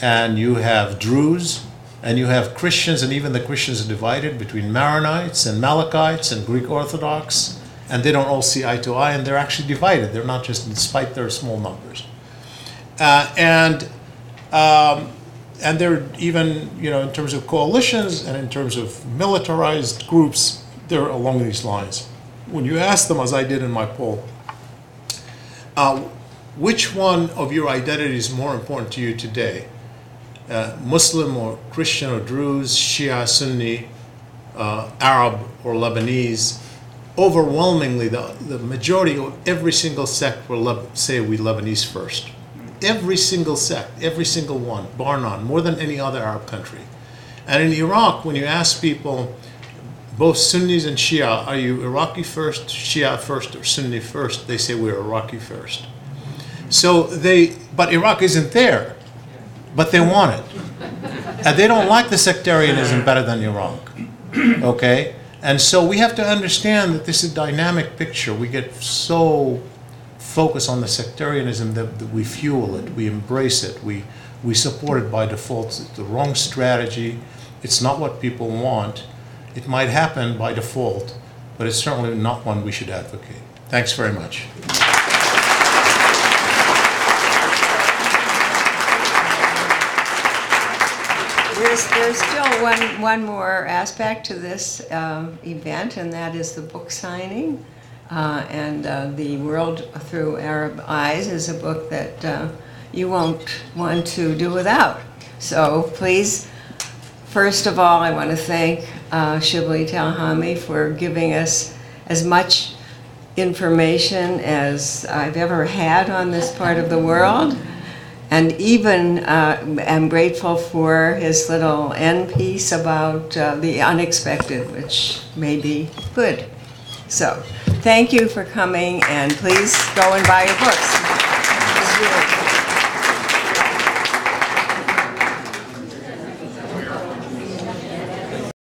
and you have Druze and you have Christians, and even the Christians are divided between Maronites and Malachites and Greek Orthodox, and they don't all see eye to eye, and they're actually divided. They're not just, despite their small numbers. And they're even, in terms of coalitions and in terms of militarized groups, they're along these lines. When you ask them, as I did in my poll, which one of your identities is more important to you today? Muslim or Christian or Druze, Shia, Sunni, Arab or Lebanese? Overwhelmingly, the majority of every single sect will say we Lebanese first. Every single sect, every single one, bar none, more than any other Arab country. And in Iraq, when you ask people, both Sunnis and Shia, are you Iraqi first, Shia first, or Sunni first? They say we're Iraqi first. So but Iraq isn't there, but they want it. And they don't like the sectarianism better than Iraq, okay? And so we have to understand that this is a dynamic picture. We get so focused on the sectarianism that we fuel it, we embrace it, we support it by default. It's the wrong strategy. It's not what people want. It might happen by default, but it's certainly not one we should advocate. Thanks very much. There's still one more aspect to this event, and that is the book signing. And The World Through Arab Eyes is a book that you won't want to do without. So please, first of all, I want to thank Shibley Telhami for giving us as much information as I've ever had on this part of the world. And even I'm grateful for his little end piece about the unexpected, which may be good. So thank you for coming, and please go and buy your books.